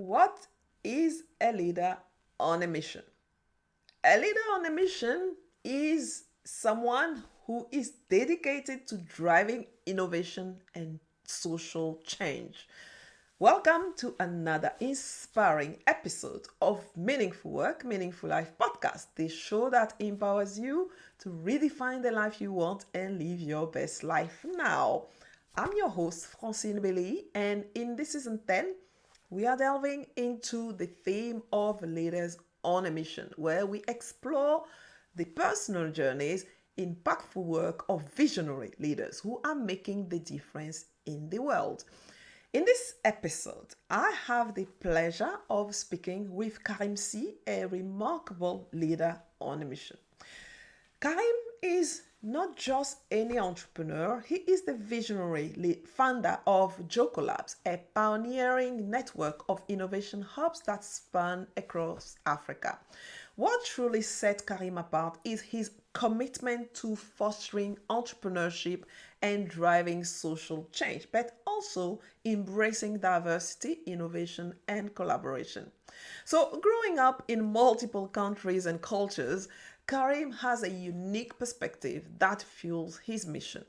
What is a leader on a mission? A leader on a mission is someone who is dedicated to driving innovation and social change. Welcome to another inspiring episode of Meaningful Work, Meaningful Life podcast, the show that empowers you to redefine the life you want and live your best life now. I'm your host, Francine Beleyi, and in this season 10, we are delving into the theme of leaders on a mission, where we explore the personal journeys, impactful work of visionary leaders who are making the difference in the world. In this episode, I have the pleasure of speaking with Karim Sy, a remarkable leader on a mission. Karim is not just any entrepreneur, he is the visionary founder of Jokkolabs, a pioneering network of innovation hubs that span across Africa. What truly sets Karim apart is his commitment to fostering entrepreneurship and driving social change, but also embracing diversity, innovation, and collaboration. So, growing up in multiple countries and cultures, Karim has a unique perspective that fuels his mission.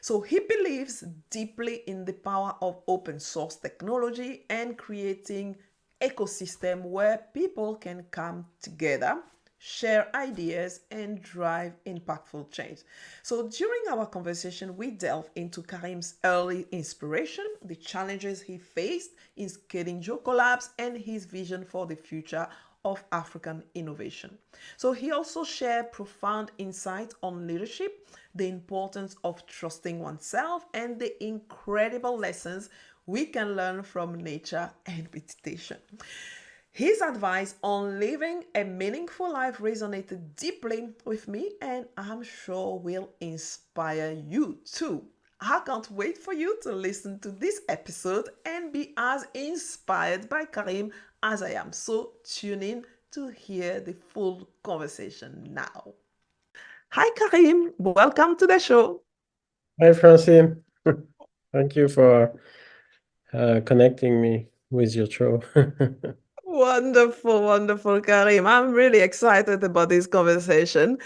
So he believes deeply in the power of open source technology and creating ecosystem where people can come together, share ideas, and drive impactful change. So during our conversation, we delve into Karim's early inspiration, the challenges he faced in scaling Jokkolabs, and his vision for the future of African innovation. So he also shared profound insight on leadership, the importance of trusting oneself, and the incredible lessons we can learn from nature and meditation. His advice on living a meaningful life resonated deeply with me, and I'm sure will inspire you too. I can't wait for you to listen to this episode and be as inspired by Karim as I am. So tune in to hear the full conversation now. Hi, Karim. Welcome to the show. Hi, Francine. Thank you for connecting me with your show. Wonderful, wonderful, Karim. I'm really excited about this conversation.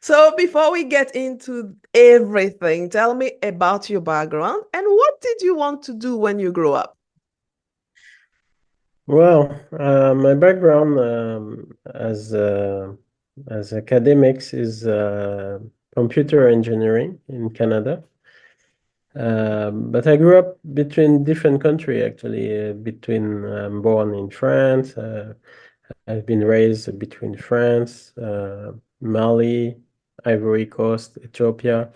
So, before we get into everything, tell me about your background and what did you want to do when you grew up? Well, my background as academics is computer engineering in Canada. But I grew up between different countries, actually. I'm born in France. I've been raised between France, Mali, Ivory Coast, Ethiopia,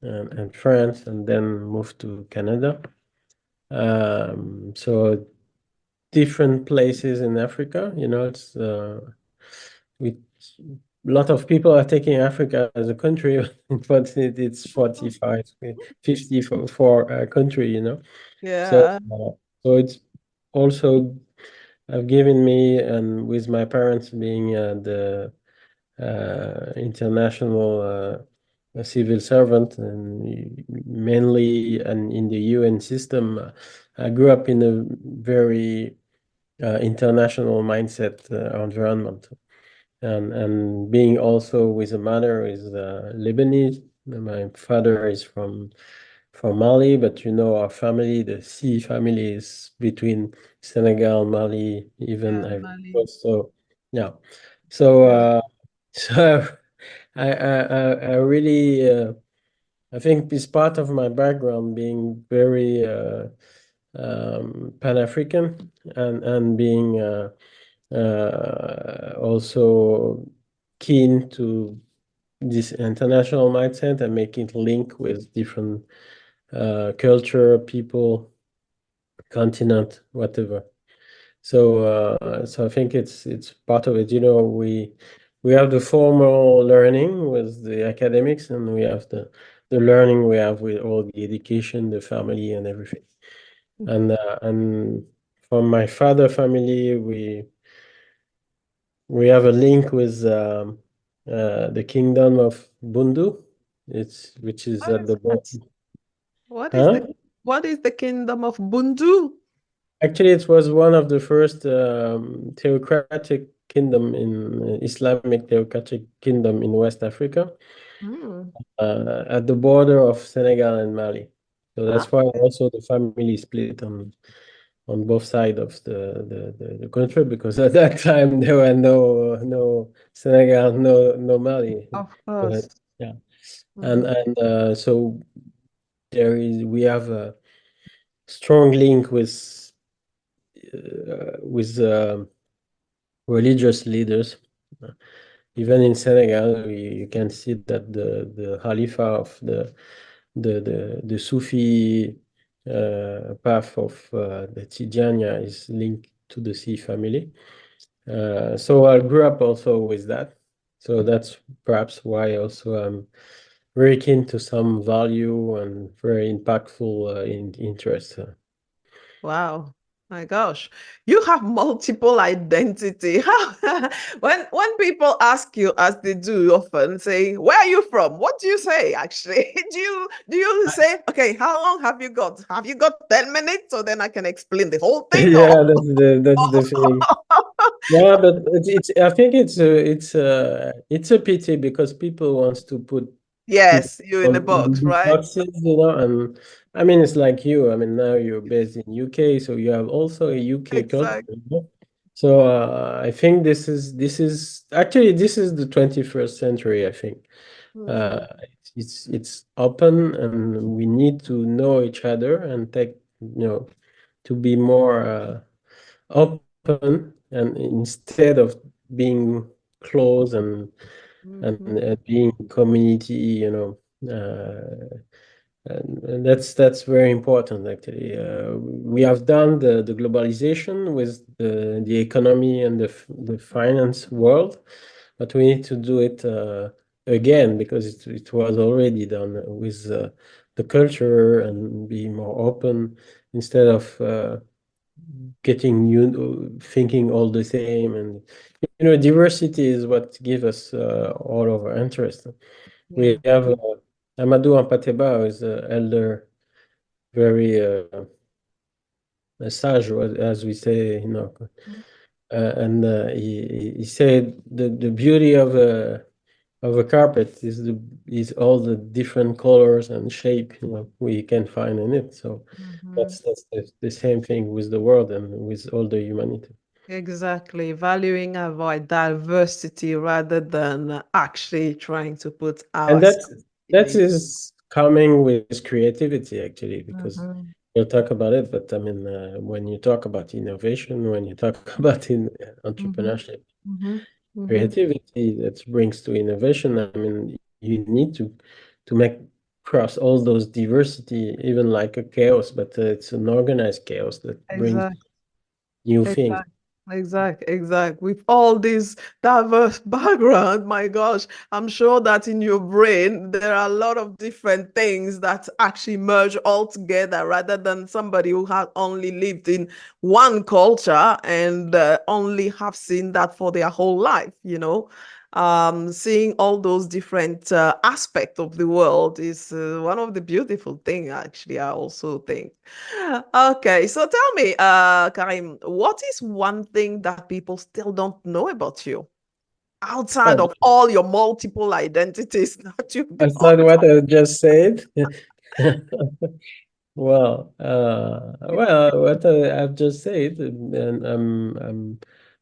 and France, and then moved to Canada. So different places in Africa, it's we a lot of people are taking Africa as a country, but it's 45, 50 for a country, So, Yeah. it's also given me, and with my parents being the international a civil servant, and mainly and in the UN system, I grew up in a very international mindset environment, and being also with a mother is Lebanese. My father is from Mali, but our family, the Sy family, is between Senegal, Mali, even Yeah, Ivory Mali. Coast. So yeah, so Yeah. so I really I think it's part of my background being very Pan-African, and being also keen to this international mindset and making it link with different culture, people, continent, whatever. So I think it's part of it. We have the formal learning with the academics, and we have the learning we have with all the education, the family, and everything. And from my father family, we have a link with the kingdom of Bundu, which is What at is the that? bottom. What is Huh? the what is the kingdom of Bundu? Actually, it was one of the first theocratic kingdom in Islamic theocratic kingdom in West Africa, Mm. at the border of Senegal and Mali. So Ah, that's why also the family split on both sides of the country, because at that time there were no Senegal, no Mali. of But, course. yeah, Mhm. and so we have a strong link with religious leaders. Even in Senegal, you can see that the Khalifa of the Sufi path of the Tijania is linked to the Sy family. So I grew up also with that. So that's perhaps why also I'm very keen to some value and very impactful interest. Wow. My gosh. You have multiple identity. When people ask you, as they do often, say, "Where are you from?" What do you say actually? Do you say, "Okay, how long have you got? Have you got 10 minutes so then I can explain the whole thing?" Yeah, that's the thing. Yeah, but it's I think it's a pity because people wants to put people Yes, you in a on box, big right? boxes, and I mean it's like you. I mean now you're based in UK, so you have also a UK culture. Exactly. So I think this is actually this is the 21st century, I think. Uh, Mhm. it's open, and we need to know each other and take, to be more open, and instead of being close and Mhm. being community, and that's very important actually. We have done the globalization with the economy and the finance world, but we need to do it again, because it was already done with the culture, and be more open instead of getting thinking all the same. And diversity is what gives us all of our interest. Yeah. We have Amadou Ampateba, who is an elder, very sage, as we say, and he said the beauty of a carpet is all the different colors and shape, we can find in it. So Mhm. that's the same thing with the world and with all the humanity. Exactly. Valuing our diversity rather than actually trying to put And ourselves in that it. is coming with creativity actually, because Mhm. we'll talk about it. But I mean, when you talk about innovation, when you talk about in Mhm. entrepreneurship, Mhm. Mhm. creativity that brings to innovation, I mean, you need to make cross all those diversity, even like a chaos, but it's an organized chaos that brings Exactly. new things. Exact, exact. With all this diverse background, my gosh, I'm sure that in your brain there are a lot of different things that actually merge all together rather than somebody who has only lived in one culture and only have seen that for their whole life. Seeing all those different aspects of the world is one of the beautiful things, actually, I also think. Okay, so tell me, Karim, what is one thing that people still don't know about you outside of all your multiple identities that you've That's got? not what I just said. Well, what I've just said, and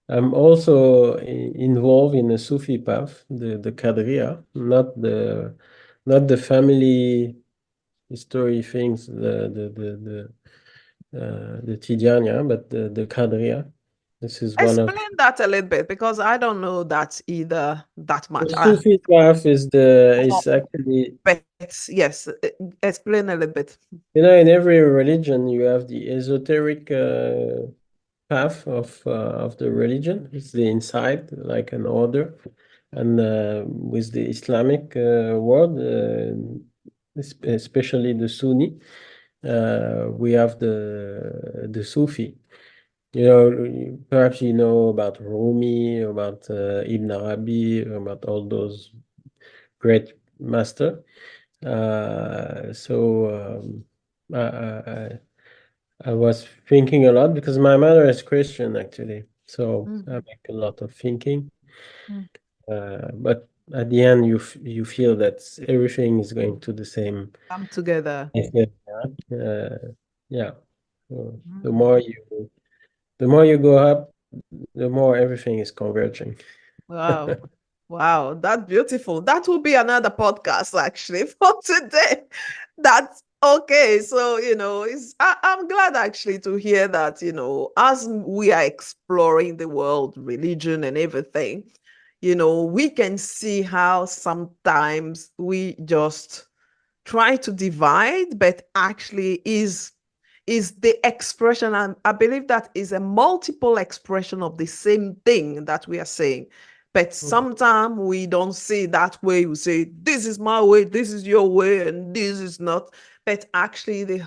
I'm also involved in a Sufi path, the Qadriya, not the family history things, the Tijaniya, but the Qadriya. This is one of Explain that a little bit because I don't know that either that the much. Sufi path is actually, But yes, explain a little bit. in every religion you have the esoteric path of the religion. It's the inside, like an order, and with the Islamic world, especially the Sunni, we have the Sufi. Perhaps about Rumi, about Ibn Arabi, about all those great master. So I I was thinking a lot because my mother is Christian actually, so I Mhm. make a lot of thinking. Mm. But at the end, you feel that everything is going to the same. Come together. Yeah. Yeah. So Mm. the more you go up, the more everything is converging. Wow. Wow, that's beautiful. That will be another podcast actually for today. That's okay. So, I'm glad actually to hear that, as we are exploring the world, religion and everything, we can see how sometimes we just try to divide, but actually is the expression, and I believe that is a multiple expression of the same thing that we are saying. But sometimes we don't see that way. We say, this is my way, this is your way, and this is not. But actually,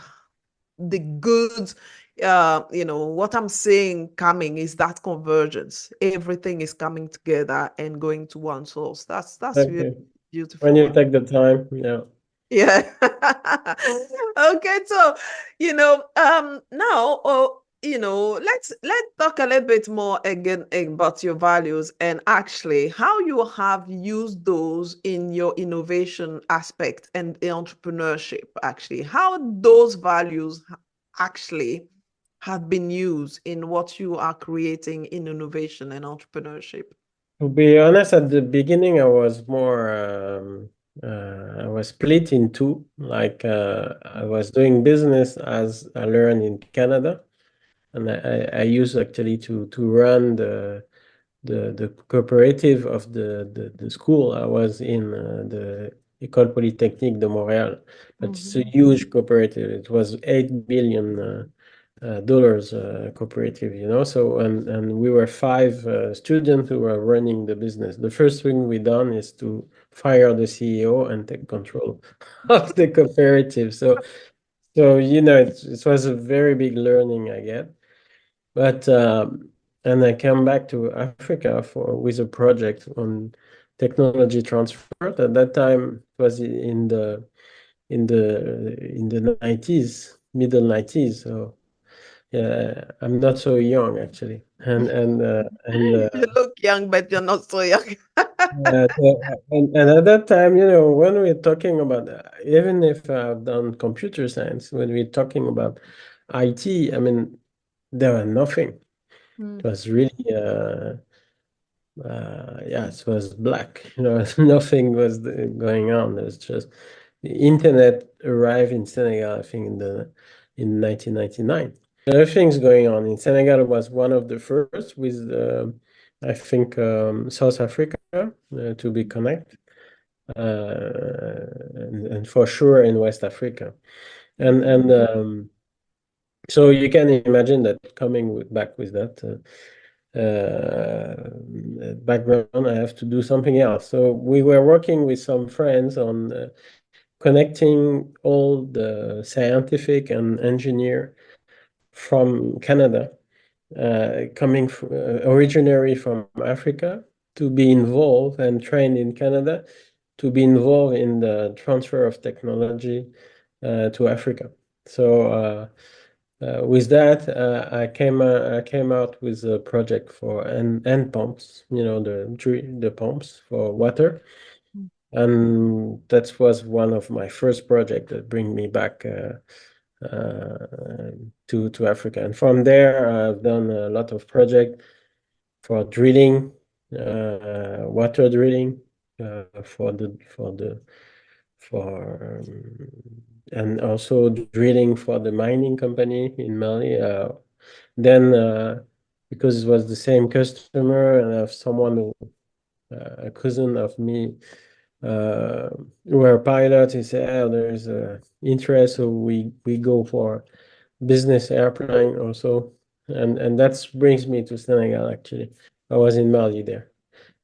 the good, what I'm saying coming is that convergence. Everything is coming together and going to one source. That's really Okay. When you beautiful. take the time, yeah. Yeah. Okay, so now, let's talk a little bit more again about your values and actually how you have used those in your innovation aspect and entrepreneurship. Actually, how those values actually have been used in what you are creating in innovation and entrepreneurship. To be honest, at the beginning, I was more, I was split in two. Like, I was doing business as I learned in Canada, and I used actually to run the cooperative of the school. I was in the École Polytechnique de Montréal, but it's a Mhm. huge cooperative. It was $8 billion dollars cooperative, So and we were five students who were running the business. The first thing we done is to fire the CEO and take control of the cooperative. So it was a very big learning I get. But and I came back to Africa with a project on technology transfer. At that time, it was in the 90s, middle 90s. So yeah, I'm not so young actually, and You look young, but you're not so young. and at that time, when we're talking about even if I've done computer science, when we're talking about IT, I mean, there were nothing. It Mm. was really yeah, it was black. Nothing was going on. It was just the internet arrived in Senegal, I think, in 1999. Everything's going on in Senegal. Was one of the first with, I think, South Africa to be connected, and for sure in West Africa, and so you can imagine that coming back with that. Background, I have to do something else. So we were working with some friends on connecting all the scientific and engineer from Canada, coming originally from Africa, to be involved and trained in Canada, to be involved in the transfer of technology to Africa. So with that, I came out with a project for end pumps, the pumps for water, and that was one of my first projects that bring me back to Africa. And from there, I've done a lot of projects for drilling, water drilling, for and also drilling for the mining company in Mali. Then because it was the same customer, and I have someone who, a cousin of me, who were a pilot, he said, "Oh, there's a interest, so we go for business airplane also." And that brings me to Senegal actually. I was in Mali there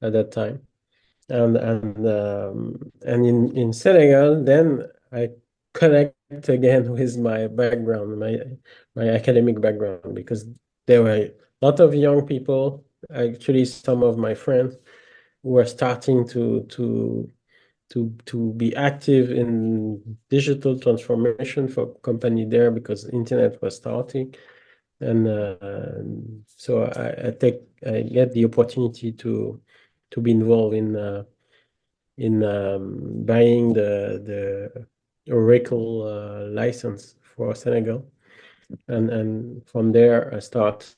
at that time. And in Senegal, then I connect again with my background, my academic background, because there were a lot of young people, actually some of my friends, who were starting to to be active in digital transformation for company there because internet was starting. And so I get the opportunity to be involved in buying the Oracle license for Senegal, and from there I start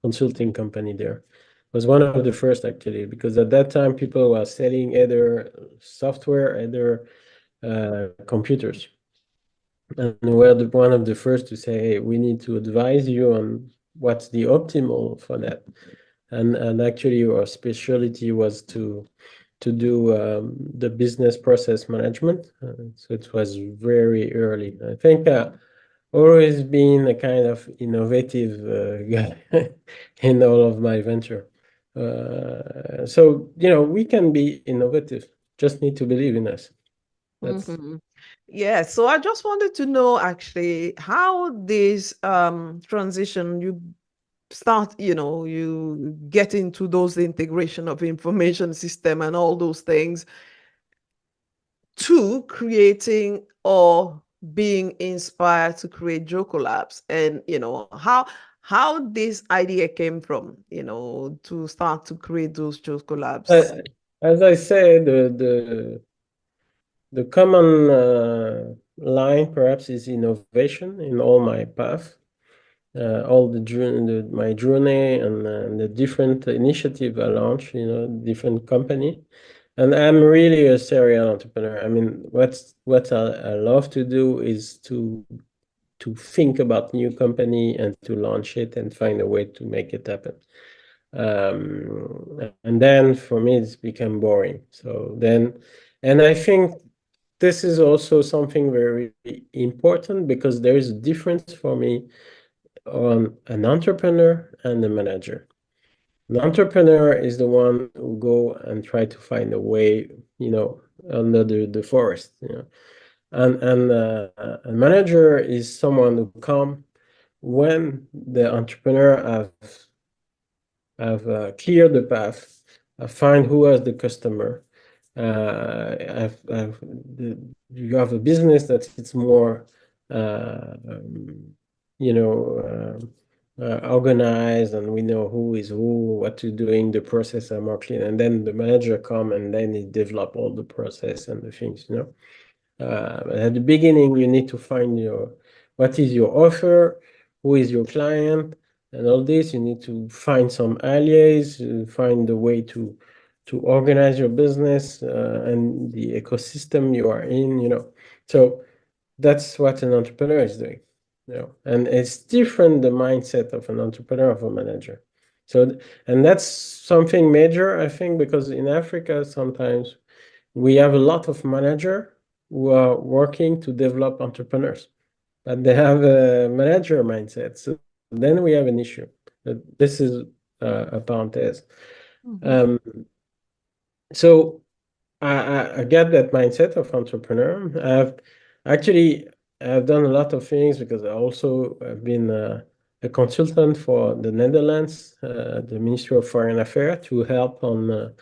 consulting company there. Was one of the first actually, because at that time people were selling either software, either computers. And we're one of the first to say, hey, we need to advise you on what's the optimal for that. And actually our specialty was to do the business process management. So it was very early. I think always been a kind of innovative guy in all of my venture. So, we can be innovative, just need to believe in us. That's Yeah, so I just wanted to know actually how this transition you start, you get into those integration of information system and all those things to creating or being inspired to create Jokkolabs, and how this idea came from, to start to create those Jokkolabs. as I say, the common line perhaps is innovation in all my path. All my journey and the different initiative I launch, different company. And I'm really a serial entrepreneur. I mean, what I love to do is to think about new company and to launch it and find a way to make it happen. And then for me, it's become boring. And I think this is also something very important because there is a difference for me on an entrepreneur and a manager. An entrepreneur is the one who go and try to find a way, under the forest, and a manager is someone who come when the entrepreneur have cleared the path, find who has the customer, you have a business that it's more you know organized, and we know who is who, what to doing, the process are more clean, and then the manager come and then he develop all the process and the things, at the beginning you need to find what is your offer, who is your client, and all this. You need to find some allies, find a way to organize your business and the ecosystem you are in. So that's what an entrepreneur is doing. And it's different, the mindset of an entrepreneur, of a manager. So, and that's something major, I think, because in Africa sometimes we have a lot of manager who are working to develop entrepreneurs, but they have a manager mindset. So then we have an issue. This is a parenthesis. So I get that mindset of entrepreneur. I've done a lot of things because I also have been a consultant for the Netherlands, the Ministry of Foreign Affairs, to help on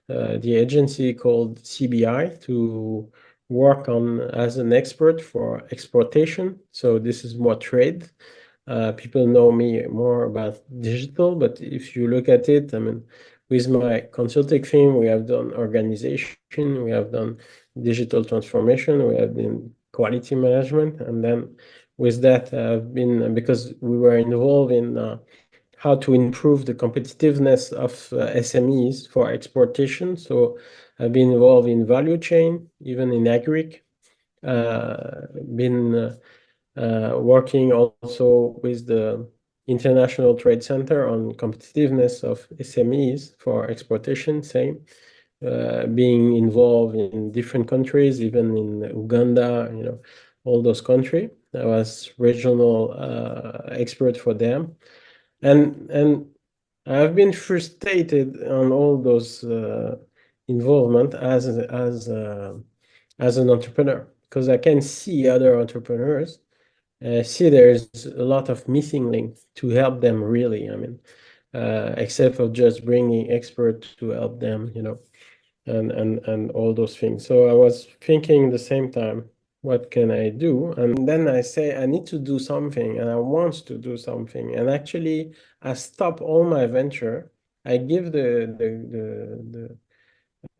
the agency called CBI to work on as an expert for exportation. So this is more trade. People know me more about digital, but if you look at it, I mean, with my consulting thing, we have done organization, we have done digital transformation, we have done quality management, and then with that, I've been, because we were involved in how to improve the competitiveness of SMEs for exportation. So I've been involved in value chain, even in agric. Been working also with the International Trade Center on competitiveness of SMEs for exportation, same. Being involved in different countries, even in Uganda, all those countries. I was regional expert for them. And I've been frustrated on all those involvement as an entrepreneur, because I can see other entrepreneurs. See, there's a lot of missing links to help them really. I mean, except for just bringing experts to help them, and all those things. So I was thinking the same time, what can I do? And then I say I need to do something, and I want to do something. And actually, I stop all my venture. I give the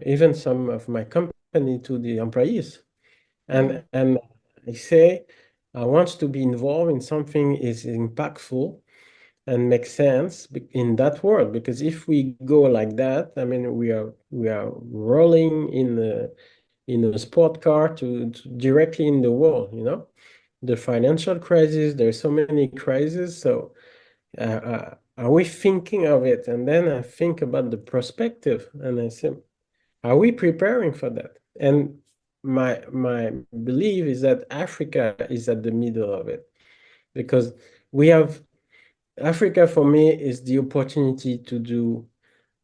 even some of my company to the employees, and I say I want to be involved in something is impactful and make sense in that world, because if we go like that, I mean, we are rolling in a sport car to directly in the wall, the financial crisis, there's so many crises. So are we thinking of it? And then I think about the perspective, and I say, are we preparing for that? And my belief is that Africa is at the middle of it, because we have Africa, for me, is the opportunity to do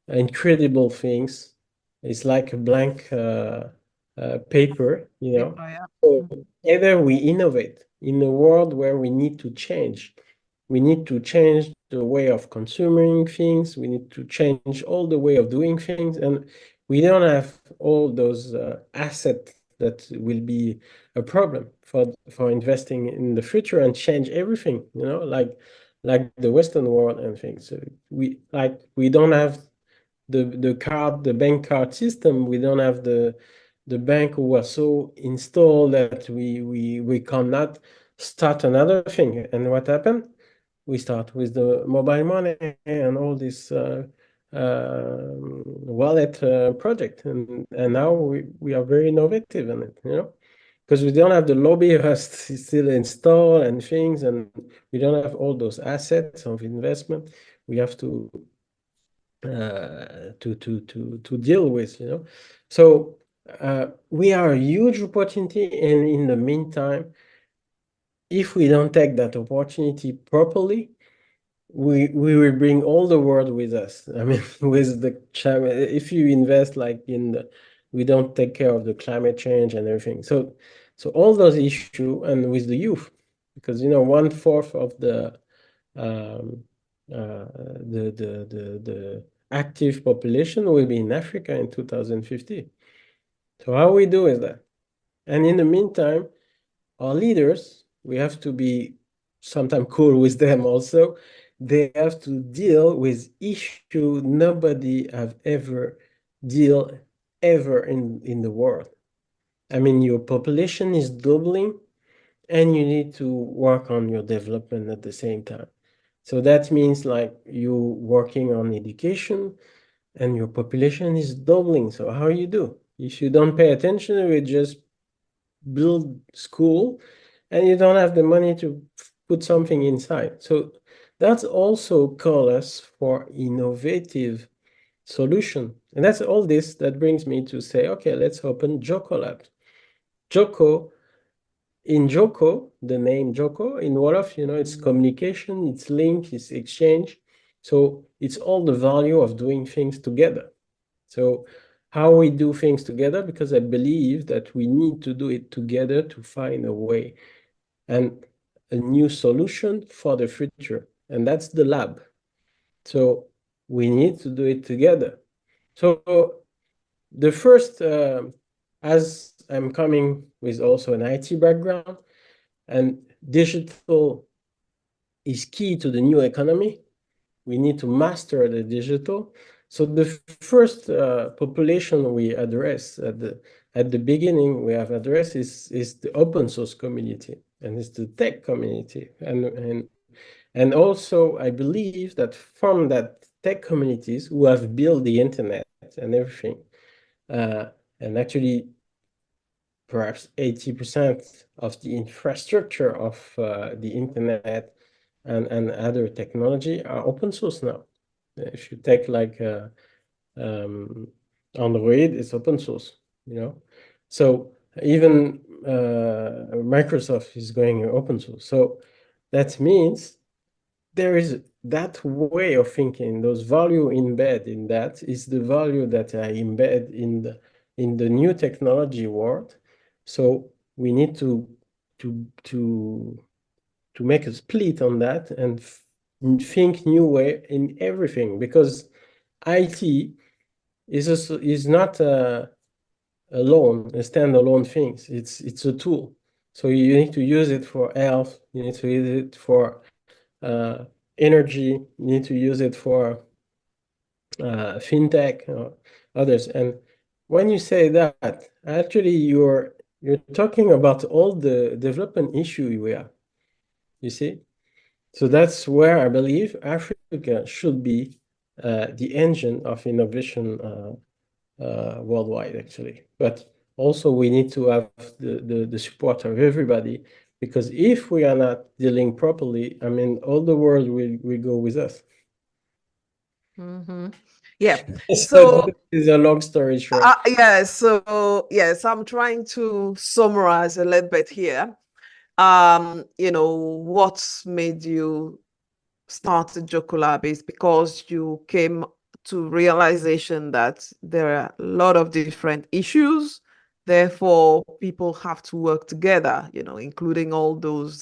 incredible things. It's like a blank paper, Paper, yeah. So either we innovate in a world where we need to change. We need to change the way of consuming things. We need to change all the way of doing things. And we don't have all those assets that will be a problem for investing in the future and change everything, like the Western world and things. So we don't have the bank card system. We don't have the bank who was so installed that we cannot start another thing. And what happened? We start with the mobile money and all this wallet project, and now we are very innovative in it, because we don't have the lobbyists still installed and things, and we don't have all those assets of investment we have to deal with, So we are a huge opportunity, and in the meantime, if we don't take that opportunity properly, we will bring all the world with us. I mean, with the if you invest like we don't take care of the climate change and everything. So all those issues, and with the youth, because 1/4 of the the active population will be in Africa in 2050. So how we do is that. And in the meantime, our leaders, we have to be sometimes cool with them also. They have to deal with issue nobody have ever deal ever in the world. I mean, your population is doubling, and you need to work on your development at the same time. So that means like you working on education, and your population is doubling. So how you do? If you don't pay attention, you just build school, and you don't have the money to put something inside. So that's also call us for innovative solution. And that's all this that brings me to say, okay, let's open Jokkolabs. In Jokko, the name Jokko, in Wolof, it's communication, it's link, it's exchange. So it's all the value of doing things together. So how we do things together, because I believe that we need to do it together to find a way and a new solution for the future. And that's the lab. So we need to do it together. So the first, as I'm coming with also an IT background, and digital is key to the new economy. We need to master the digital. So the first population we address at the beginning we have addressed is the open source community, and it's the tech community. And also I believe that from that tech communities who have built the internet and everything, and actually perhaps 80% of the infrastructure of the internet and other technology are open source now. If you take like Android, it's open source, So even Microsoft is going open source. So that means there is that way of thinking. Those value embed in that is the value that I embed in the new technology world. So we need to make a split on that and think new way in everything, because IT is not alone, a standalone thing. It's a tool. So you need to use it for health. You need to use it for energy. You need to use it for fintech or others. And when you say that, actually you're talking about all the development issue we have. You see? So that's where I believe Africa should be the engine of innovation worldwide, actually. But also we need to have the support of everybody, because if we are not dealing properly, I mean, all the world will go with us. Yeah. So So this is a long story short. yeah, so yes, I'm trying to summarize a little bit here. What made you started Jokkolab is because you came to realization that there are a lot of different issues. Therefore, people have to work together, including all those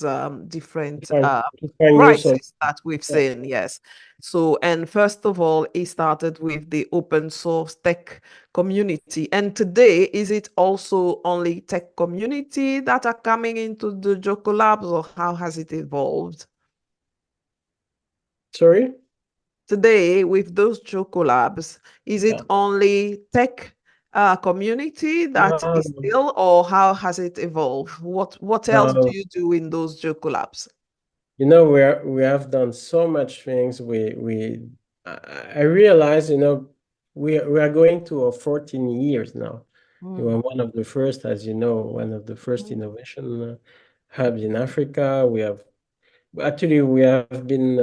different To find new solutions. crises that we've seen. Yes. So, and first of all, it started with the open source tech community. And today, is it also only tech community that are coming into the Jokkolabs, or how has it evolved? Sorry? Today with those Jokkolabs, is it Yeah. only tech community that is Um, still, or how has it evolved? What else do uh, you do in those Jokkolabs? we have done so much things. I realize, we are going to 14 years now. We Mm. were one of the first, as you know, one of the first innovation hubs in Africa. We have been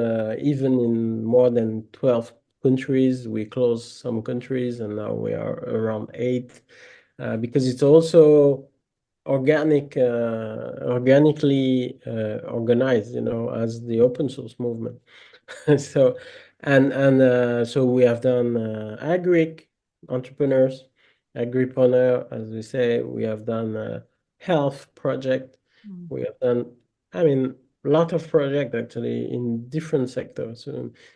even in more than 12 countries. We closed some countries, and now we are around 8, because it's also organically organized, as the open source movement. So, so we have done entrepreneurs, agripreneur, as we say. We have done health project. Mm. We have done, I mean, a lot of project actually in different sectors.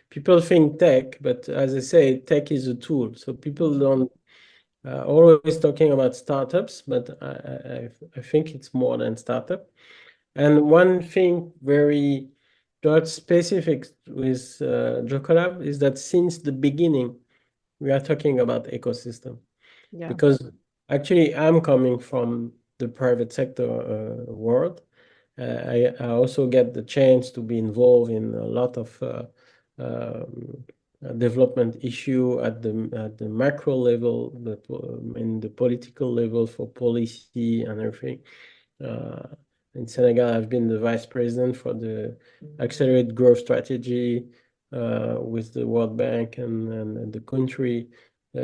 People think tech, but as I say, tech is a tool. So people don't always talking about startups, but I think it's more than startup. And one thing very dot specific with Jokkolab is that since the beginning, we are talking about ecosystem, Yeah. because actually I'm coming from the private sector world. I also get the chance to be involved in a lot of um, development issue at the macro level, in the political level for policy and everything. Uh, in Senegal, I've been the vice president for the accelerated growth strategy with the World Bank and the country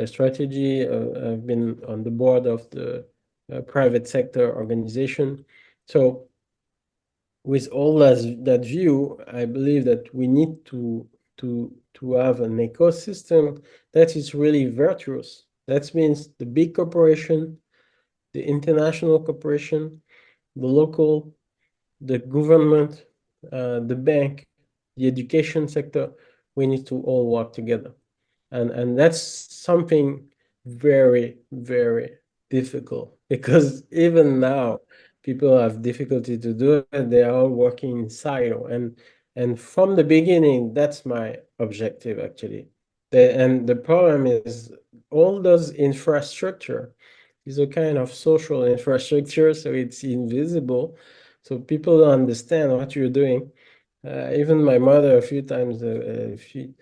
strategy. I've been on the board of the private sector organization. So with all that view, I believe that we need to have an ecosystem that is really virtuous. That means the big corporation, the international corporation, the local, the government, the bank, the education sector. We need to all work together, and that's something very, very difficult, because even now people have difficulty to do it. They are all working in silo, and from the beginning, that's my objective actually. And the problem is all those infrastructure is a kind of social infrastructure, so it's invisible, so people don't understand what you're doing. Even my mother, a few times, few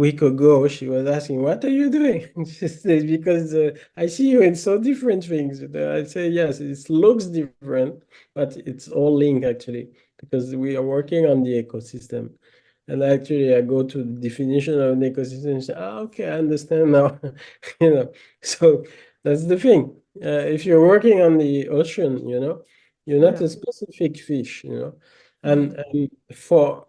week ago, she was asking, "What are you doing?" She says, "Because I see you in so different things." I say, "Yes, it looks different, but it's all linked actually, because we are working on the ecosystem." And actually, I go to the definition of an ecosystem and say, okay, I understand now." So that's the thing. If you're working on the ocean, you're not Yeah. a specific fish, Mm. and for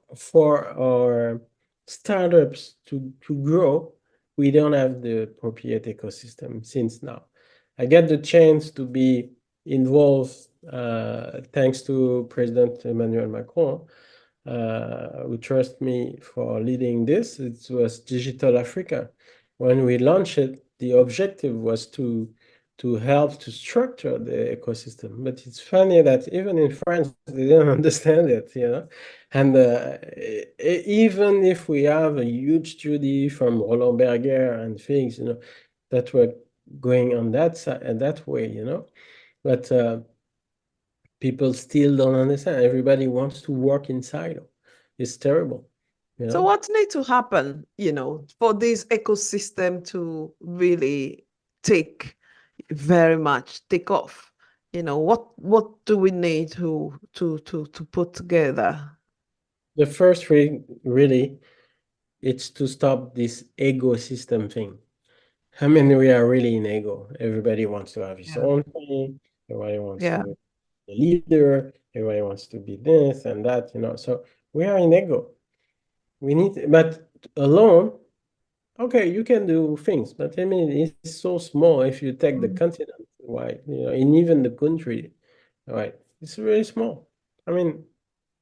our startups to grow, we don't have the appropriate ecosystem since now. I get the chance to be involved thanks to President Emmanuel Macron, who trust me for leading this. It was Digital Africa. when we launched it, the objective was to help to structure the ecosystem. But it's funny that even in France, they didn't understand it, you know. And even if we have a huge study from Roland Berger and things, you know, that were going on that side, that way, you know, but people still don't understand. Everybody wants to work in silo. It's terrible, you So know. what needs to happen, for this ecosystem to really take off? What do we need to put together? The first thing really, it's to stop this ecosystem thing. I mean, we are really in ego. Everybody wants to have his Yeah. own thing. Everybody wants to Yeah. be the leader. Everybody wants to be this and that, you know. So we are in ego. We need, but alone, okay, you can do things, but I mean, it's so small if you take the Mm. continent wide, you know, and even the country, right? It's really small. I mean,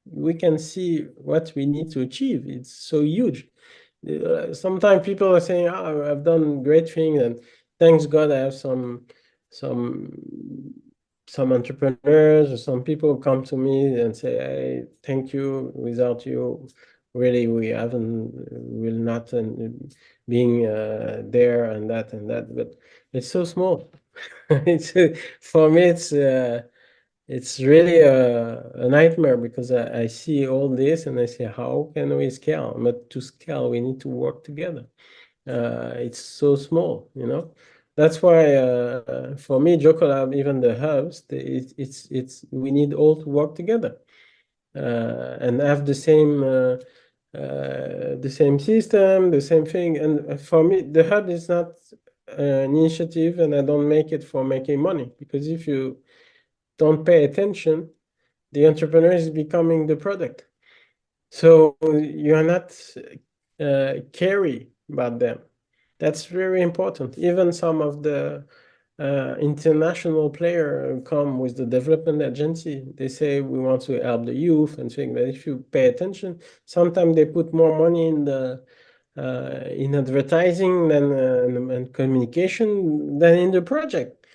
we can see what we need to achieve. It's so huge. Sometimes people are saying, "Oh, I've done great things, and thanks God I have some some entrepreneurs or some people come to me and say, hey, thank you. Without you, really, we haven't will not being there and that and that." But it's so small. It's for me, it's really a nightmare because I see all this and I say, how can we scale? But to scale, we need to work together. It's so small, you know. That's why for me, Jokkolab, even the hubs, it's we need all to work together and have the same system, the same thing. And for me, the hub is not an initiative, and I don't make it for making money, because if you don't pay attention, the entrepreneur is becoming the product. So you are not carry about them. That's very important. Even some of the international player come with the development agency. They say we want to help the youth and things. But if you pay attention, sometimes they put more money in advertising than and communication than in the project.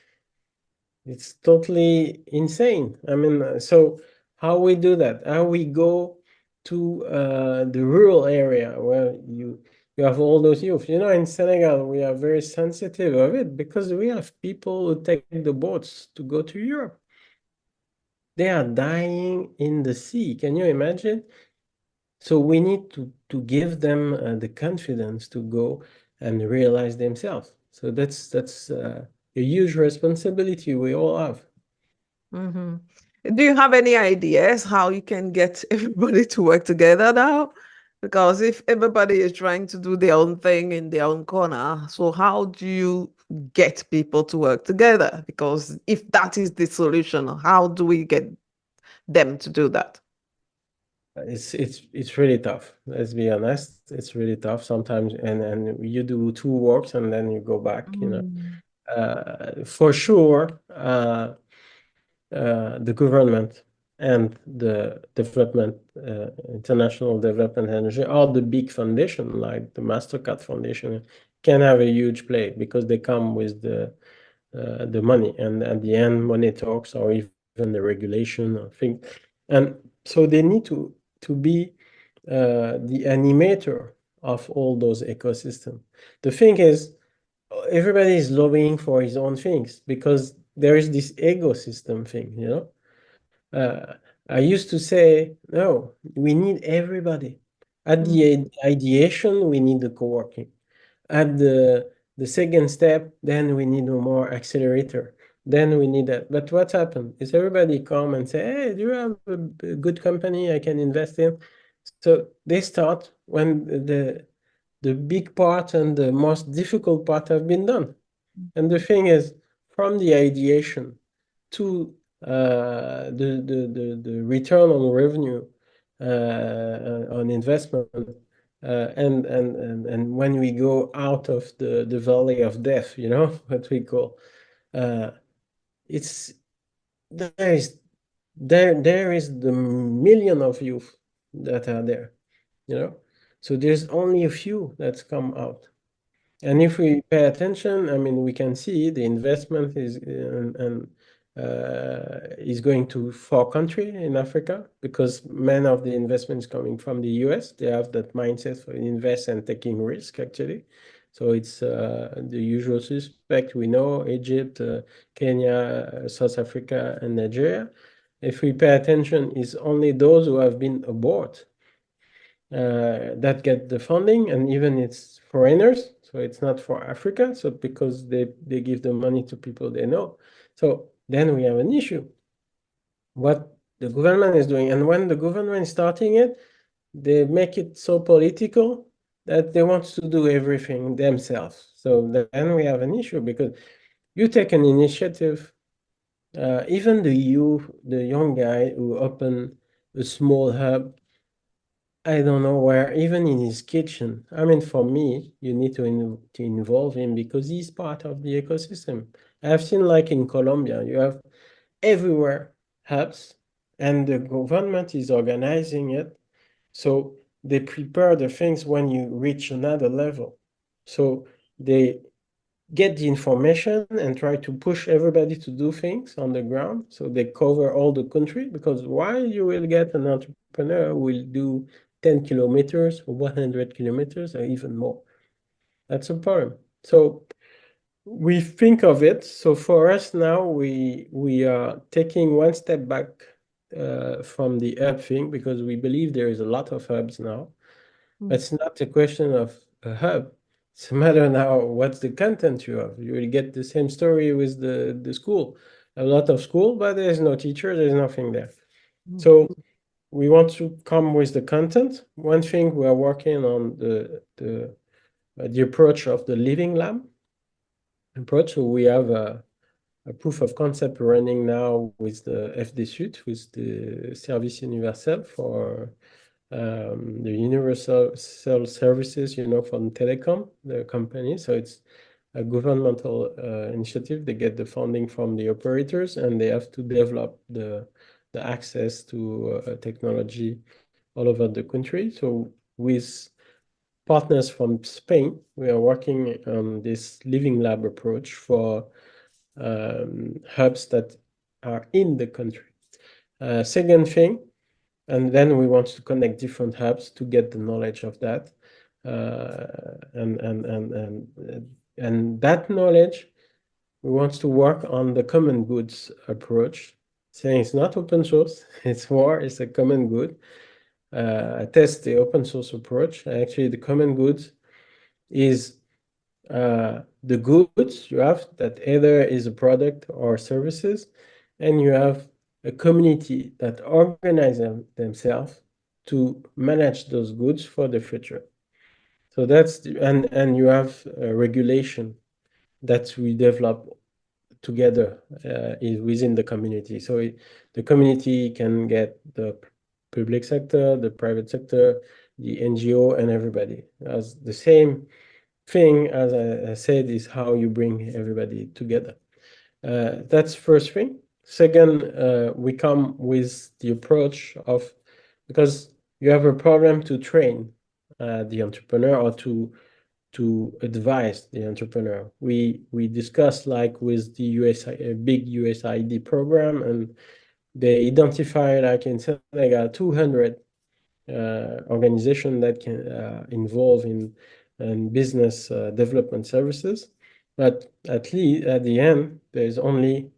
It's totally insane. I mean, so how we do that? How we go to the rural area where you have all those youth. You know, in Senegal, we are very sensitive of it because we have people who take the boats to go to Europe. They are dying in the sea. Can you imagine? So we need to give them the confidence to go and realize themselves. So that's a huge responsibility we all have. Mm-hmm. Do you have any ideas how you can get everybody to work together now? Because if everybody is trying to do their own thing in their own corner, so how do you get people to work together? Because if that is the solution, how do we get them to do that? It's really tough. Let's be honest. It's really tough sometimes, and you do two works and then you go back. You know, Mm. for sure, the government and the development, international development energy, or the big foundation like the Mastercard Foundation, can have a huge play because they come with the money, and at the end, money talks, or even the regulation or thing, and so they need to be the animator of all those ecosystems. The thing is, everybody is lobbying for his own things because there is this ecosystem thing, you know. Uh, I used to say, no, we need everybody. At Mm. the ideation, we need the co-working. At the second step, then we need a more accelerator. Then we need that. But what happened is everybody come and say, hey, do you have a good company I can invest in? So they start when the big part and the most difficult part have been done. And the thing is, from the ideation to the return on revenue on investment, and when we go out of the valley of death, you know, what we call, uh, it's there is the million of youth that are there, you know. So there's only a few that's come out. And if we pay attention, I mean, we can see the investment is going to 4 countries in Africa, because many of the investment is coming from the US. They have that mindset for invest and taking risk, actually. So it's the usual suspect. We know Egypt, Kenya, South Africa, and Nigeria. If we pay attention, it's only those who have been abroad that get the funding, and even it's foreigners, so it's not for Africa. So because they give the money to people they know, so then we have an issue. What the government is doing, and when the government is starting it, they make it so political that they want to do everything themselves. So then we have an issue, because you take an initiative, even the young guy who opened a small hub, I don't know where, even in his kitchen. I mean, for me, you need to involve him, because he's part of the ecosystem. I've seen, like in Colombia, you have everywhere hubs, and the government is organizing it. So they prepare the things when you reach another level. So they get the information and try to push everybody to do things on the ground. So they cover all the country, because while you will get an entrepreneur who will do 10 kilometers or 100 kilometers or even more. That's a problem. So we think of it. So for us now, we are taking one step back from the hub thing, because we believe there is a lot of hubs now. But it's not a question of a hub. It's a matter now what's the content you have. You will get the same story with the school. A lot of school, but there's no teacher, there's nothing there. So we want to come with the content. One thing we are working on the approach of the living lab approach. So we have a proof of concept running now with the FD Suite, with the Service Universel for the universal services, from telecom, the company. So it's a governmental initiative. They get the funding from the operators, and they have to develop the access to technology all over the country. So with partners from Spain, we are working on this living lab approach for hubs that are in the country. Second thing, and then we want to connect different hubs to get the knowledge of that, and that knowledge, we want to work on the common goods approach, saying it's not open source, it's a common good. Test the open source approach. Actually, the common goods is the goods you have that either is a product or services, and you have a community that organize themselves to manage those goods for the future. So that's and you have a regulation that we develop together within the community. So the community can get the public sector, the private sector, the NGO, and everybody. As the same thing, as I said, is how you bring everybody together. That's first thing. Second, we come with the approach of, because you have a problem to train the entrepreneur, or to advise the entrepreneur. We discussed, like with the big USAID program, and they identify, like in Senegal, 200 organization that can involve in business development services, but at least at the end there's only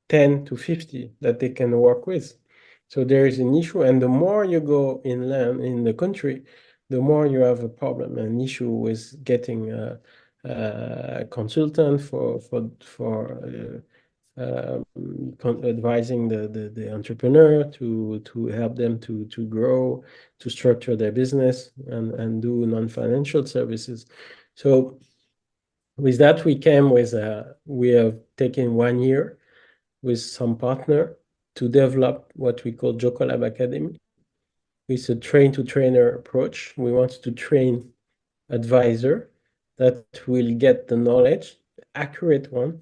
10 to 50 that they can work with. So there is an issue, and the more you go inland in the country, the more you have a problem, an issue with getting a consultant for advising the entrepreneur to help them to grow, to structure their business, and do non-financial services. So with that, we came with we have taken 1 year with some partner to develop what we call Jokkolab Academy. It's a train-to-trainer approach. We want to train advisor that will get the knowledge, the accurate one,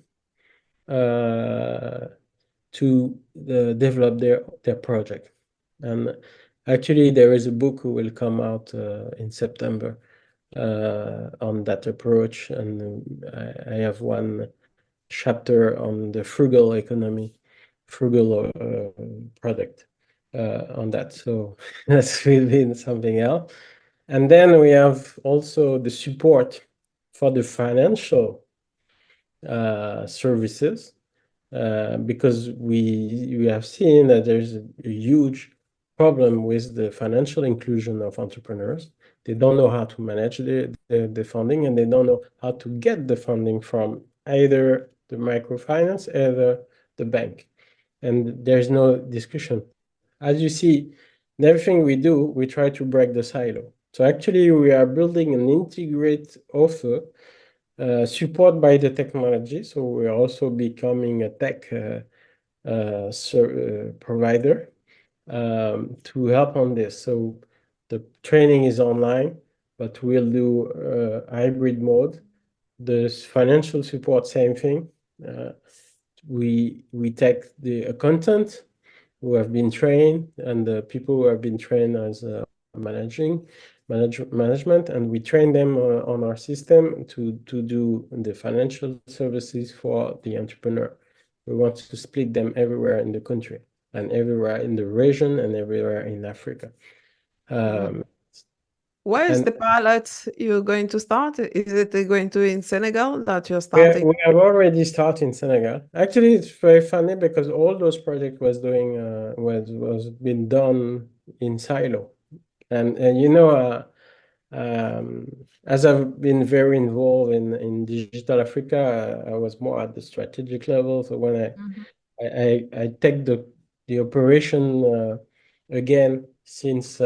to develop their project. And actually, there is a book who will come out in September on that approach, and I have one chapter on the frugal economy, frugal product on that. So that's really something else. And then we have also the support for the financial services, because we have seen that there's a huge problem with the financial inclusion of entrepreneurs. They don't know how to manage the funding, and they don't know how to get the funding from either the microfinance, either the bank. And there's no discussion. As you see, in everything we do, we try to break the silo. So actually, we are building an integrated offer, support by the technology. So we're also becoming a tech provider to help on this. So the training is online, but we'll do hybrid mode. The financial support, same thing. We take the accountant who have been trained and the people who have been trained as management, and we train them on our system to do the financial services for the entrepreneur. We want to split them everywhere in the country and everywhere in the region and everywhere in Africa. Where is And the pilot you're going to start? Is it going to in Senegal that you're starting? we have already started in Senegal. Actually, it's very funny because all those projects was been done in silo, and you know, as I've been very involved in digital Africa, I was more at the strategic level. So when I take the operation again since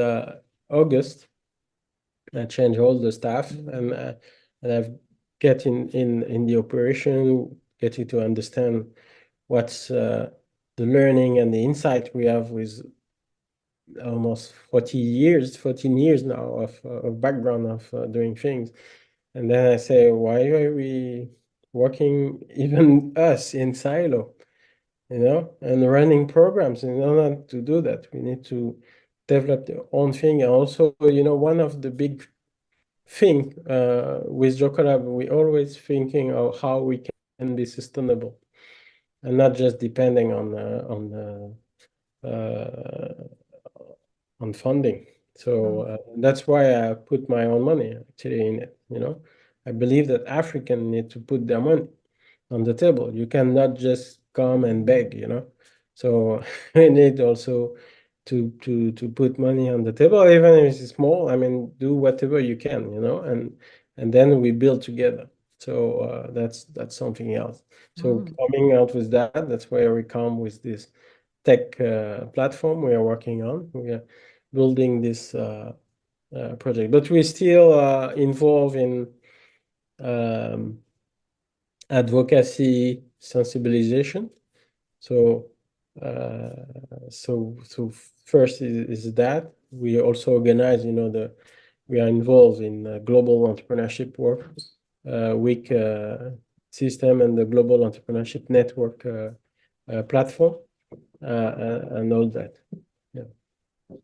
August, I change all the staff, and I've get in the operation, getting to understand what's the learning and the insight we have with almost 14 years now of background of doing things. And then I say, why are we working, even us, in silo, and running programs? In order to do that, we need to develop their own thing. And also, one of the big thing with Jokkolabs, we always thinking of how we can be sustainable and not just depending on funding. So that's why I put my own money actually in it. I believe that Africans need to put their money on the table. You cannot just come and beg. So we need also to put money on the table, even if it's small. I mean, do whatever you can, and then we build together. So that's something else. So coming out with that, that's where we come with this tech platform we are working on. We are building this project, but we're still involved in advocacy, sensibilization. So first is that we also organize, we are involved in global entrepreneurship work week system and the global entrepreneurship network platform and all that.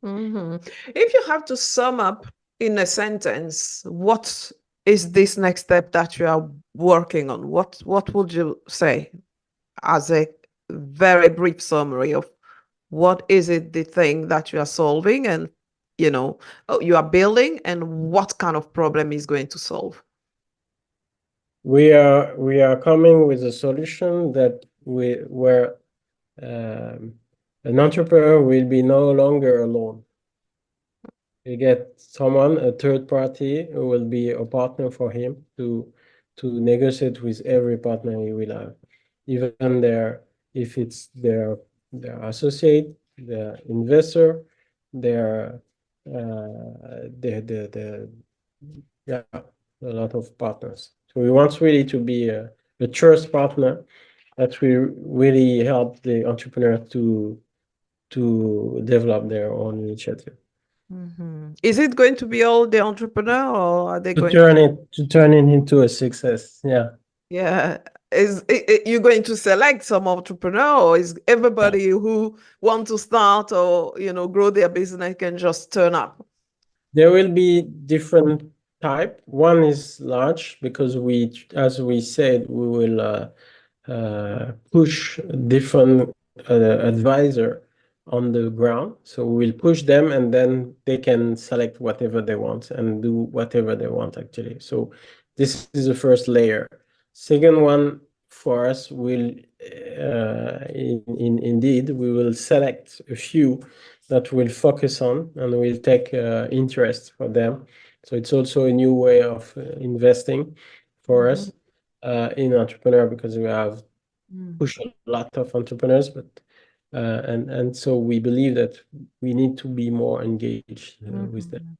If you have to sum up in a sentence, what is this next step that you are working on? What would you say as a very brief summary of what is it, the thing that you are solving and you are building, and what kind of problem is going to solve? We are coming with a solution that where an entrepreneur will be no longer alone. You get someone, a third party, who will be a partner for him to negotiate with every partner he will have, even if it's their associate, their investor, their yeah, a lot of partners. So we want really to be a trust partner that will really help the entrepreneur to develop their own initiative. Is it going to be all the entrepreneur, or are they going to turn it into a success? Yeah. Yeah. Is you going to select some entrepreneur, or is everybody who want to start or grow their business can just turn up? There will be different type. One is large because as we said, we will push different advisor on the ground. So we'll push them and then they can select whatever they want and do whatever they want actually. So this is the first layer. Second one for us will indeed we will select a few that we'll focus on and we'll take interest for them. So it's also a new way of investing for us in entrepreneur because we have pushed a lot of entrepreneurs, but and so we believe that we need to be more engaged with them.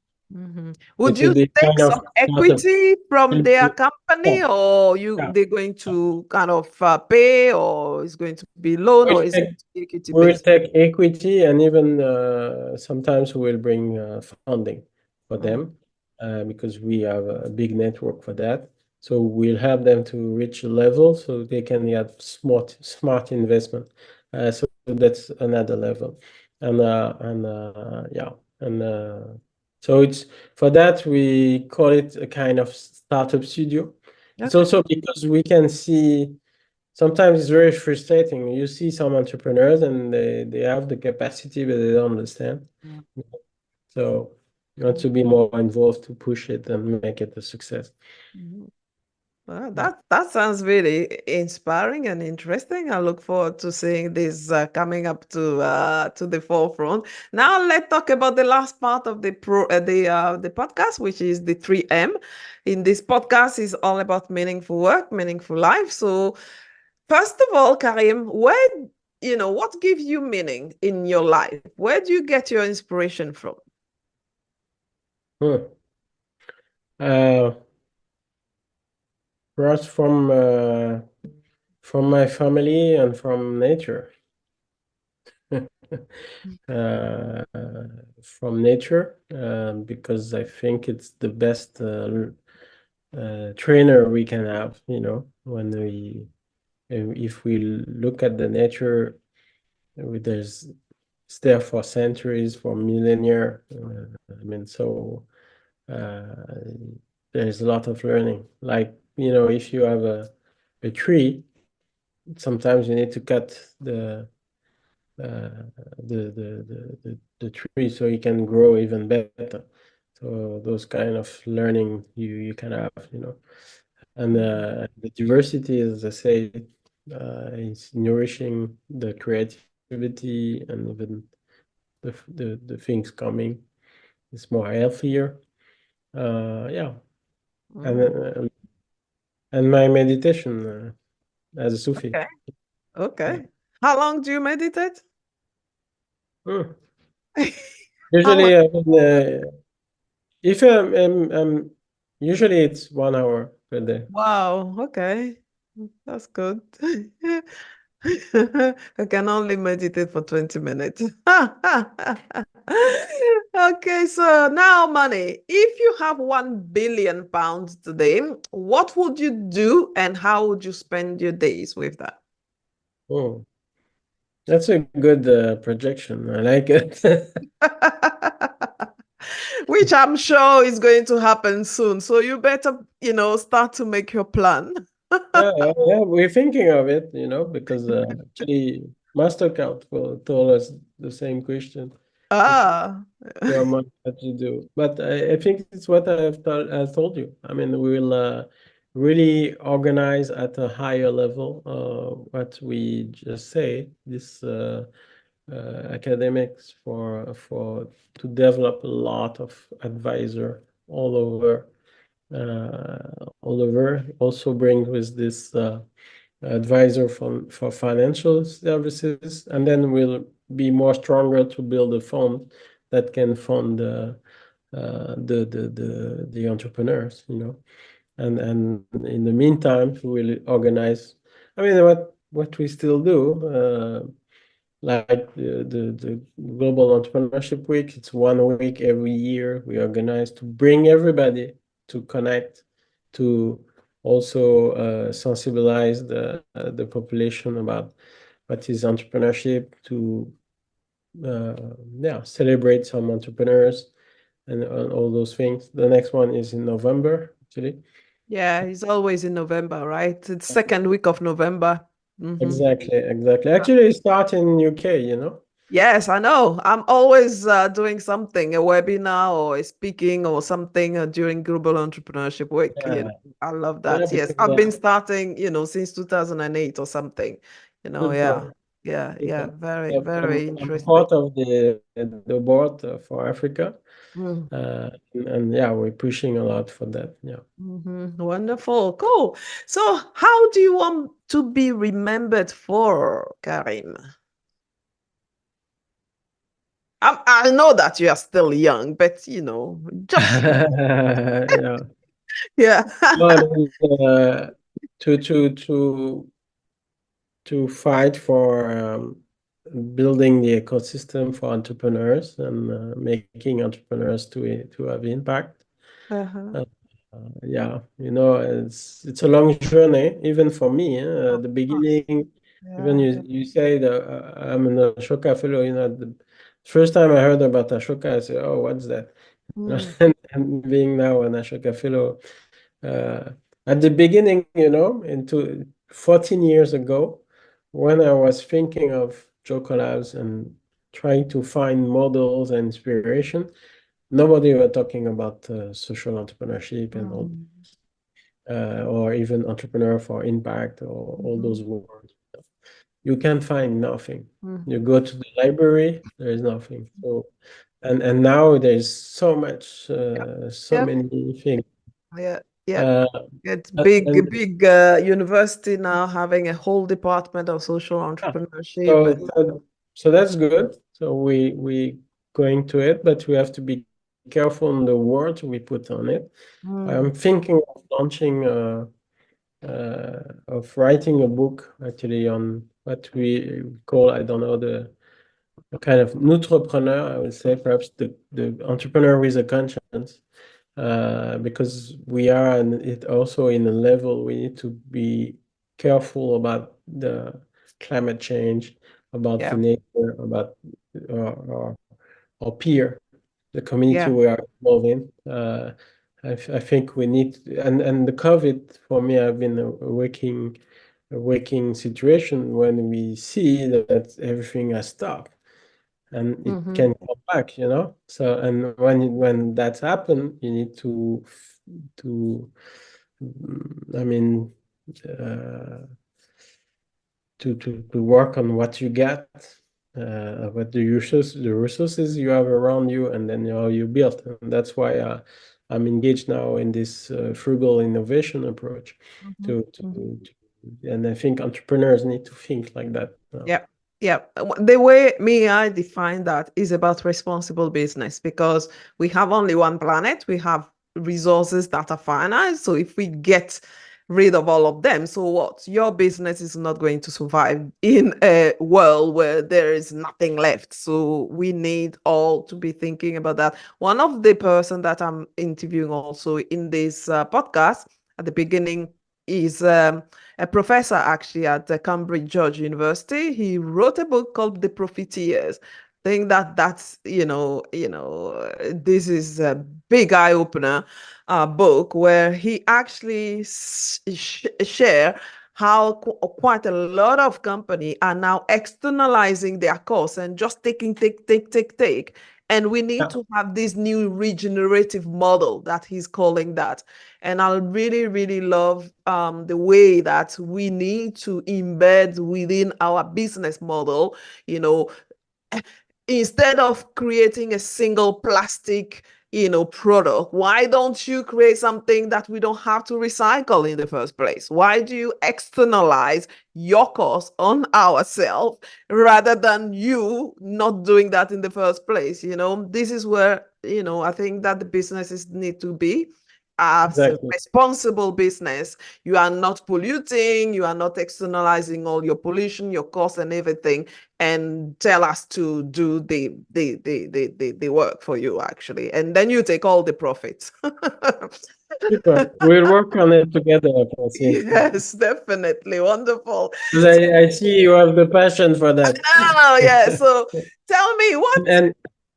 Would It will you be take kind of some equity from their company, yeah, or yeah. they're going to kind of pay, or is going to be loan, We'll or is take, it equity we will based? take equity and even sometimes we will bring funding for them because we have a big network for that. So we'll help them to reach a level so they can have smart investment. So that's another level. And yeah, and so it's for that we call it a kind of startup studio. It's Okay. also because we can see sometimes it's very frustrating. You see some entrepreneurs and they have the capacity, but they don't understand. So you want to be more involved to push it and make it a success. Well, Yeah. that sounds really inspiring and interesting. I look forward to seeing this coming up to the forefront. Now let's talk about the last part of the podcast, which is the 3M. In this podcast is all about meaningful work, meaningful life. So first of all, Karim, what gives you meaning in your life? Where do you get your inspiration from? Hmm. Uh, First from my family and from nature. uh, from nature because I think it's the best trainer we can have, when if we look at the nature, there's it's there for centuries, for millennia. I mean, so there's a lot of learning. Like, if you have a tree, sometimes you need to cut uh, the tree so it can grow even better. So those kind of learning you can have, and the diversity, as I say, is nourishing the creativity and even the things coming. It's more healthier. Yeah, and Mm, and my meditation as a Sufi. okay. Yeah. Okay. How long do you meditate? Hmm. How much? Usually, if usually it's 1 hour per day. Wow, okay. That's good. I can only meditate for 20 minutes. Okay, so now money. If you have 1 billion pounds today, what would you do and how would you spend your days with that? Oh, that's a good projection. I like it. Which I'm sure is going to happen soon. So you better, start to make your plan. Yeah, we're thinking of it, because actually Mastercard told us the same question. If Ah. your money, what you do. But I think it's what I told you. I mean, we will really organize at a higher level what we just say, this academics for to develop a lot of advisor all over also bring with this advisor for financial services, and then we'll be more stronger to build a fund that can fund the entrepreneurs, and in the meantime we will organize. I mean, what we still do, like the Global Entrepreneurship Week. It's 1 week every year we organize to bring everybody to connect, to also sensibilize the population about what is entrepreneurship, to celebrate some entrepreneurs, and all those things. The next one is in November, actually. Yeah, it's always in November, right? It's second week of November. Exactly. Actually, it starts in UK, you know. Yes, I know. I'm always doing something, a webinar or a speaking or something during Global Entrepreneurship Week. Yeah, I love yeah, that. Yes, because I've been starting, since 2008 or something. Yeah, super, yeah. super. Very, I'm very I'm interesting. part of the board for Africa, Mm. and yeah, we're pushing a lot for that. Yeah. Wonderful, cool. So, how do you want to be remembered for, Karim? I know that you are still young, but just Yeah. yeah. But to to to to fight for building the ecosystem for entrepreneurs and making entrepreneurs to have impact. Uh-huh. Uh, yeah, it's a long journey, even for me. Of The course. beginning, even Yeah. you say that I'm an Ashoka fellow. The first time I heard about Ashoka, I said, "Oh, what's that?" Mm, And being now an Ashoka fellow, uh, at the beginning, into 14 years ago, when I was thinking of Jokkolabs and trying to find models and inspiration, nobody were talking about social entrepreneurship and all, mm, or even entrepreneur for impact or all those words. You can find nothing. You mhm. go to the library, there is nothing. So, and now there's so much, Yep. so Yep. many things. Yeah. Yep. Uh, It's and big university now having a whole department of social yeah, entrepreneurship. so, so that's good. So we going to it, but we have to be careful on the words we put on it. Mm, I'm thinking of launching, of writing a book actually on what we call, I don't know, the kind of entrepreneur, I would say, perhaps the entrepreneur with a conscience, because we are it also in a level we need to be careful about the climate change, about the yeah. nature, about our peer, the community Yeah. we are involved in. I think we need, and the COVID for me have been a waking situation when we see that everything has stopped and it Mm-hmm. can come back. So, and when that's happened, you need to I mean, uh, to work on what you get, what the resources you have around you, and then how you build. And that's why I'm engaged now in this frugal innovation approach. Mm-hmm. To, Mm-hmm. to, to and I think entrepreneurs need to think like that now. Yeah. Yeah. The way I define that is about responsible business because we have only one planet. We have resources that are finite. So if we get rid of all of them, so what? Your business is not going to survive in a world where there is nothing left. So we need all to be thinking about that. One of the person that I'm interviewing also in this podcast at the beginning is a professor actually at the Cambridge George University. He wrote a book called The Profiteers. I think that's this is a big eye opener book where he actually share how quite a lot of company are now externalizing their costs and just take. And we need Yeah, to have this new regenerative model that he's calling that. And I really, really love the way that we need to embed within our business model, instead of creating a single plastic product, why don't you create something that we don't have to recycle in the first place? Why do you externalize your cost on ourselves rather than you not doing that in the first place? This is where I think that the businesses need to be. As a exactly. responsible business, you are not polluting, you are not externalizing all your pollution, your costs and everything, and tell us to do the work for you actually, and then you take all the profits. Super. We'll work on it together, Francine. Yes, definitely wonderful. Because I see you have the passion for that. Oh yeah, so tell me what. And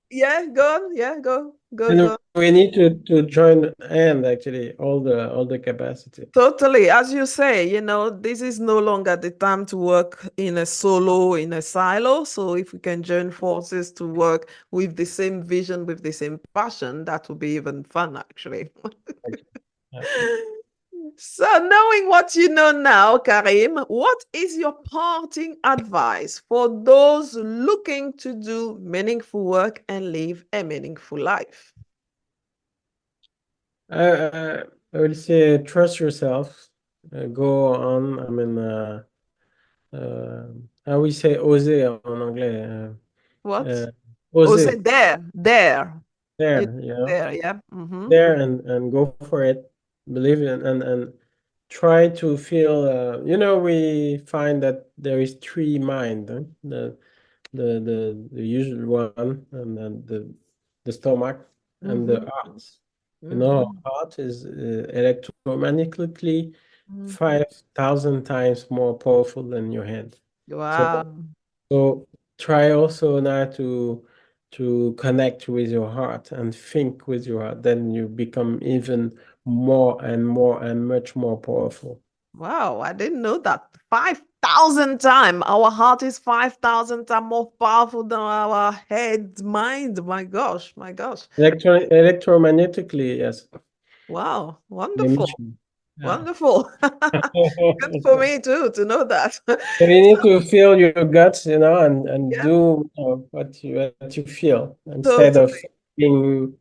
Yeah, go on. Yeah, go. And we need to join and actually all the capacity. Totally. As you say, this is no longer the time to work in a silo. So if we can join forces to work with the same vision, with the same passion, that would be even fun, actually. Yeah. So knowing what you know now, Karim, what is your parting advice for those looking to do meaningful work and live a meaningful life? I would say trust yourself. Go on. I mean, how we say oser en anglais? What? Oh, say Oser. there. There, you know, There, yeah. Mm-hmm. there and go for it. Believe in and try to feel. We find that there is three mind. The usual one, and then the stomach and the Mm-hmm. heart. Mm-hmm. Heart is electromagnetically Mm-hmm. 5,000 times more powerful than your head. Wow. So try also now to connect with your heart and think with your heart. Then you become even more and more and much more powerful. Wow, I didn't know that. 5,000 times. Our heart is 5,000 times more powerful than our head, mind. My gosh, my gosh. Electromagnetically, yes. Wow, The wonderful. emission. Yeah. Wonderful. Good for me too to know that. So you need to feel your guts, and Yeah, do what you feel instead of totally. being,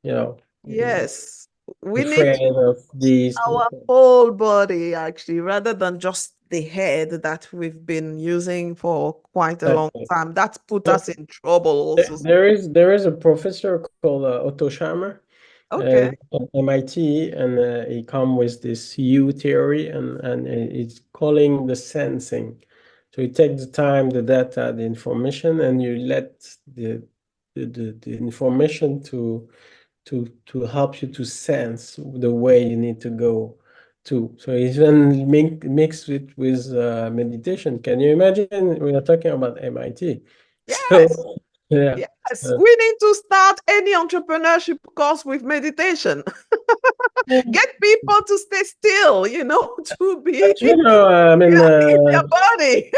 you know, Yes. We need afraid to of use these. our whole body actually, rather than just the head that we've been using for quite a long Exactly. time. That's put So us in trouble also. there is a professor called Otto Scharmer Okay. at MIT, and he come with this U theory, and it's calling the sensing. So you take the time, the data, the information, and you let the information to help you to sense the way you need to go to. So even mix it with meditation. Can you imagine? We are talking about MIT. So Yes. yeah. Yes. We need to start any entrepreneurship course with meditation. Get people to stay still, to be But I mean, in their body.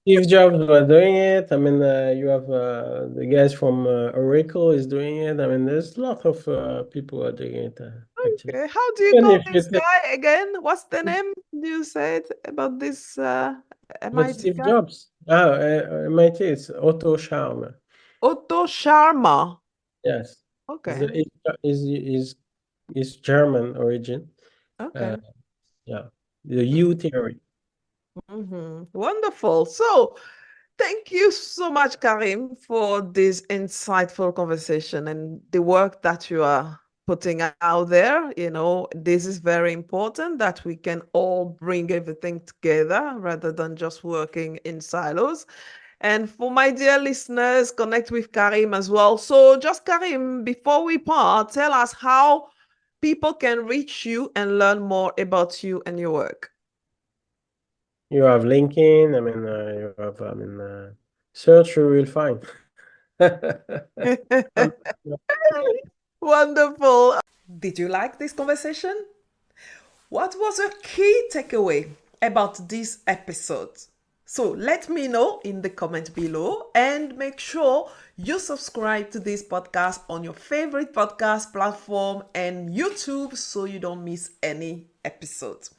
Steve Jobs was doing it. I mean, you have the guys from Oracle is doing it. I mean, there's a lot of people who are doing it actually. Okay. How do you Even call if you this take guy again? What's the name you said about this but MIT Steve guy? Jobs, MIT, it's Otto Scharmer. Otto Sharma. Yes, is Okay. is German origin. Uh, Okay. yeah, the U theory. Wonderful. So, thank you so much, Karim, for this insightful conversation and the work that you are putting out there. This is very important that we can all bring everything together rather than just working in silos. And for my dear listeners, connect with Karim as well. So, just Karim, before we part, tell us how people can reach you and learn more about you and your work. You have LinkedIn. I mean, you have. I mean, search you will find. Um, Wonderful. Did you like this conversation? What was your key takeaway about this episode? So let me know in the comment below, and make sure you subscribe to this podcast on your favorite podcast platform and YouTube so you don't miss any episodes.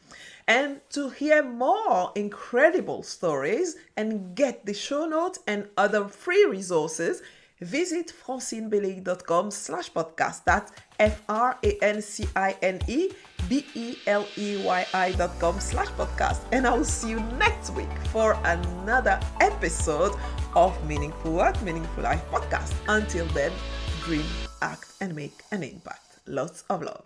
And to hear more incredible stories and get the show notes and other free resources, visit francinebeleyi.com/podcast. That's FranceneBeleyi.com/podcast. And I will see you next week for another episode of Meaningful Work, Meaningful Life podcast. Until then, dream, act, and make an impact. Lots of love.